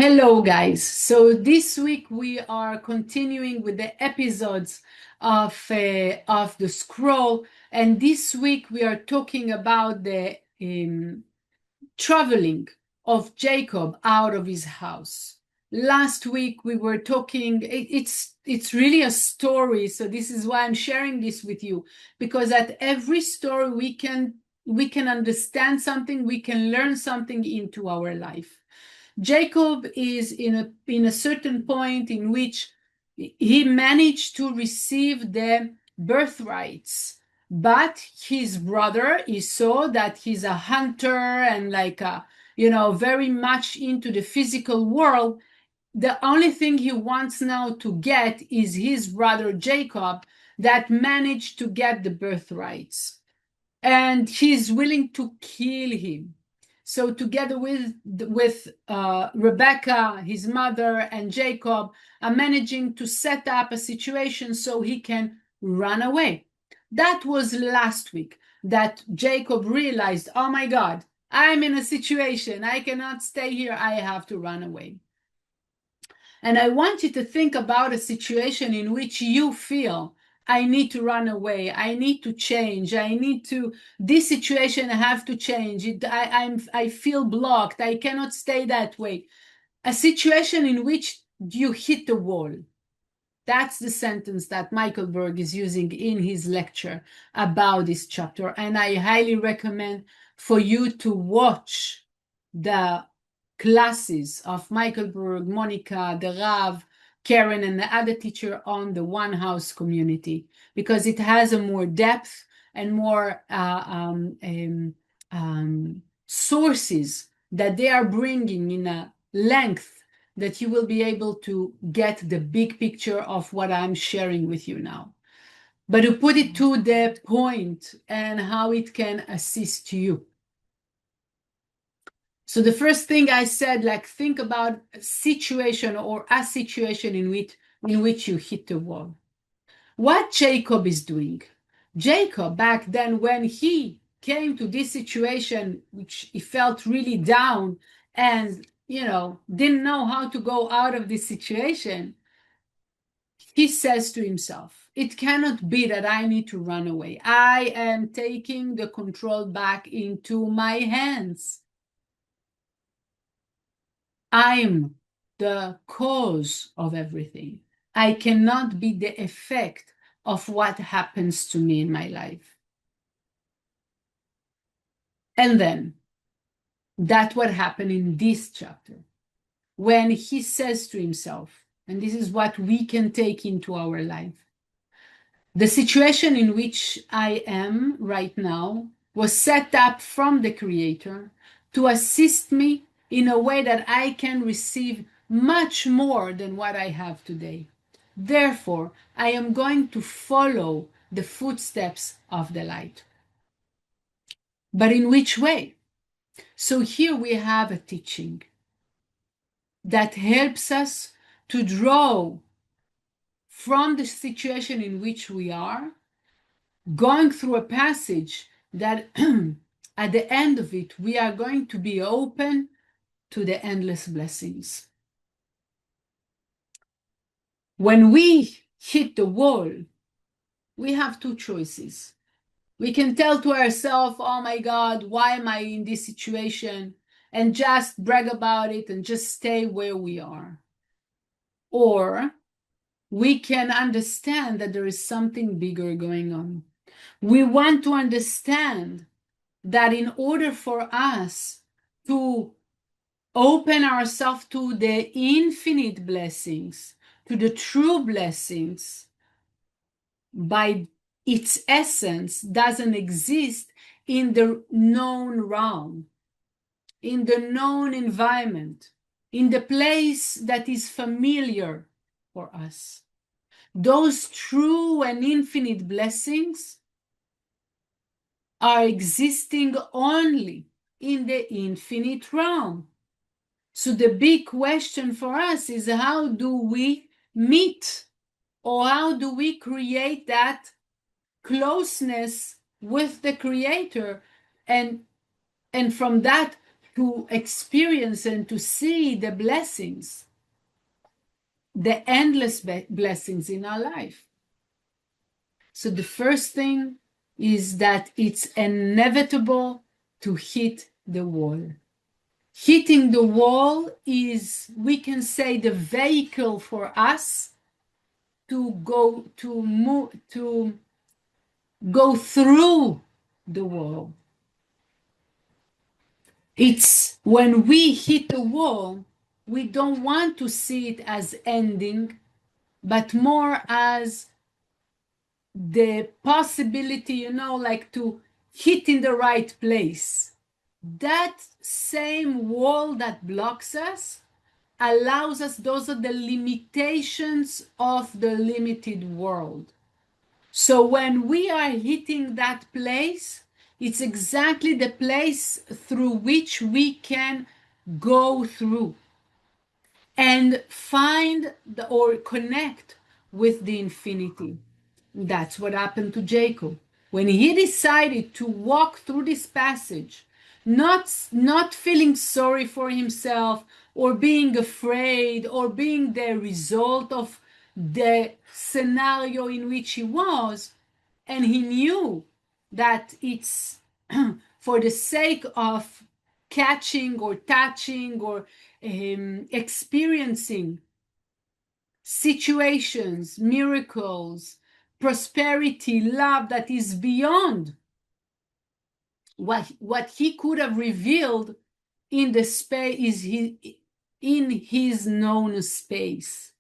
Hello, guys. So this week we are continuing with the episodes of the scroll, and this week we are talking about the traveling of Jacob out of his house. Last week we were talking. It's really a story, so this is why I'm sharing this with you, because at every story we can understand something, we can learn something into our life. Jacob is in a certain point in which he managed to receive the birthrights, but his brother Esau, that he's a hunter and very much into the physical world, the only thing he wants now to get is his brother Jacob that managed to get the birthrights, and he's willing to kill him. So together with Rebecca, his mother, and Jacob are managing to set up a situation so he can run away. That was last week that Jacob realized, oh my God, I'm in a situation. I cannot stay here. I have to run away. And I want you to think about a situation in which you feel I need to run away. I need to change. This situation I have to change. I feel blocked. I cannot stay that way. A situation in which you hit the wall. That's the sentence that Michael Berg is using in his lecture about this chapter. And I highly recommend for you to watch the classes of Michael Berg, Monica, the Rav, Karen, and the other teacher on the One House community, because it has a more depth and more sources that they are bringing in a length that you will be able to get the big picture of what I'm sharing with you now. But to put it to the point and how it can assist you. So the first thing I said, think about a situation or a situation in which you hit the wall. What Jacob is doing. Jacob, back then, when he came to this situation, which he felt really down and, didn't know how to go out of this situation, he says to himself, it cannot be that I need to run away. I am taking the control back into my hands. I'm the cause of everything. I cannot be the effect of what happens to me in my life. And then, that's what happened in this chapter. When he says to himself, and this is what we can take into our life, the situation in which I am right now was set up from the Creator to assist me in a way that I can receive much more than what I have today. Therefore, I am going to follow the footsteps of the light. But in which way? So here we have a teaching that helps us to draw from the situation in which we are, going through a passage that at the end of it, we are going to be open to the endless blessings. When we hit the wall, we have two choices. We can tell to ourselves, oh my God, why am I in this situation? And just brag about it and just stay where we are. Or we can understand that there is something bigger going on. We want to understand that in order for us to open ourselves to the infinite blessings, to the true blessings, by its essence doesn't exist in the known realm, in the known environment, in the place that is familiar for us. Those true and infinite blessings are existing only in the infinite realm. So the big question for us is, how do we meet, or how do we create that closeness with the Creator, and from that to experience and to see the blessings, the endless blessings in our life. So the first thing is that it's inevitable to hit the wall. Hitting the wall is, we can say, the vehicle for us to go through the wall. It's when we hit the wall, we don't want to see it as ending, but more as the possibility, like to hit in the right place. That same wall that blocks us allows us, those are the limitations of the limited world. So when we are hitting that place, it's exactly the place through which we can go through and find or connect with the infinity. That's what happened to Jacob. When he decided to walk through this passage, not feeling sorry for himself or being afraid or being the result of the scenario in which he was, and he knew that it's for the sake of catching or touching or experiencing situations, miracles, prosperity, love that is beyond what he could have revealed in the space, in his known space.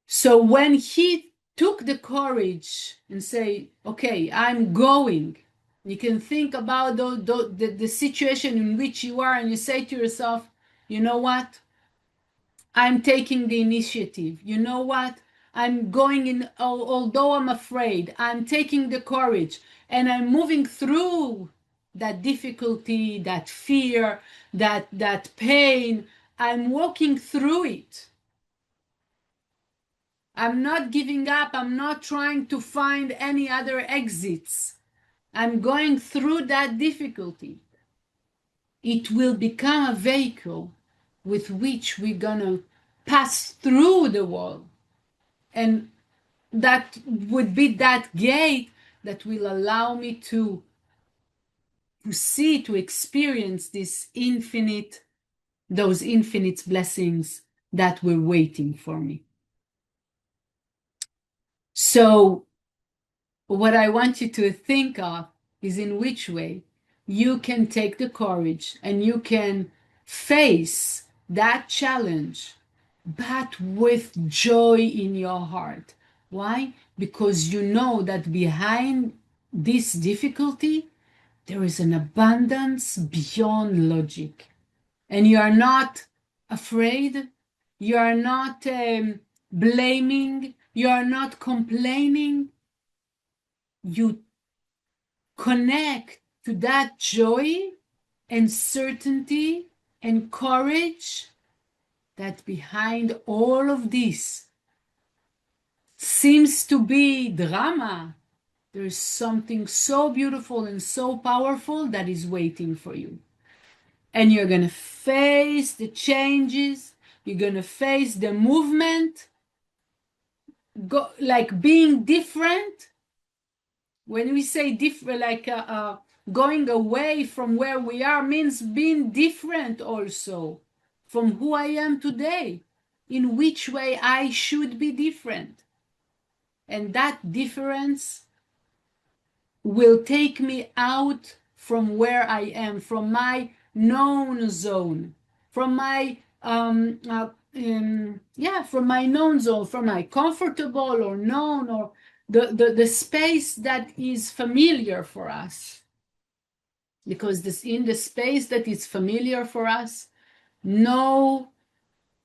So when he took the courage and say, okay, I'm going, you can think about the situation in which you are, and you say to yourself, you know what? I'm taking the initiative. You know what? I'm going in, although I'm afraid, I'm taking the courage and I'm moving through that difficulty, that fear, that pain. I'm walking through it. I'm not giving up. I'm not trying to find any other exits. I'm going through that difficulty. It will become a vehicle with which we're going to pass through the wall. And that would be that gate that will allow me to see, to experience those infinite blessings that were waiting for me. So what I want you to think of is in which way you can take the courage and you can face that challenge, but with joy in your heart. Why? Because you know that behind this difficulty, there is an abundance beyond logic. And you are not afraid, you are not blaming, you are not complaining. You connect to that joy and certainty and courage that behind all of this seems to be drama. There's something so beautiful and so powerful that is waiting for you. And you're going to face the changes, you're going to face the movement, like being different. When we say different, like going away from where we are means being different also from who I am today, in which way I should be different. And that difference will take me out from where I am, from my known zone, from my from my known zone, from my comfortable or known or the space that is familiar for us. Because in the space that is familiar for us, no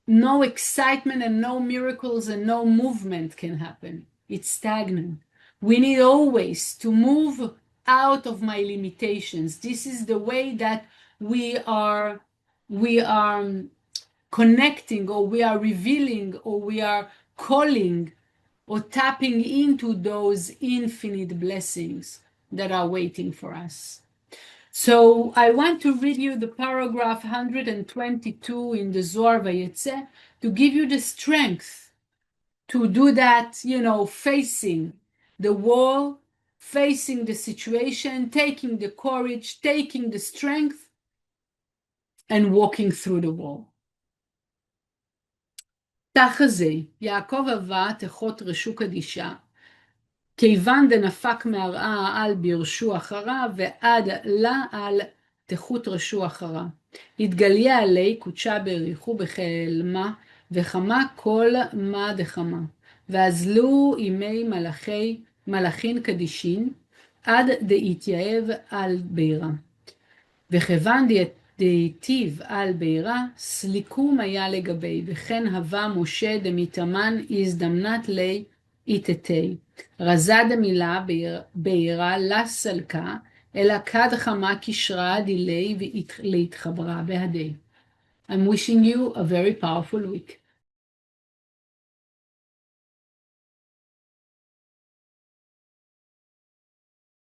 excitement and no miracles and no movement can happen. It's stagnant. We need always to move out of my limitations. This is the way that we are connecting, or we are revealing, or we are calling or tapping into those infinite blessings that are waiting for us. So I want to read you the paragraph 122 in the Zohar Vayetze to give you the strength to do that, facing the wall, facing the situation, taking the courage, taking the strength, and walking through the wall. תחזה, יעקב הבא תחות רשו קדישה, כיוון דנפק מהרעה על בירשו אחרה, ועד לה על תחות רשו אחרה. התגליה עלי קודשה בריחו בחלמה, וחמה כל מה דחמה. ואזלו ימי מלאכין קדישין, עד דהתייאב על בירה. וכיוון דהיטיב על בירה, סליקום היה לגבי, וכן הווה משה דמיתמן הזדמנת לי איתתי. רזה דמילה בירה לה סלקה, אלא כד חמה קשרה דילי להתחברה בהדי. I'm wishing you a very powerful week.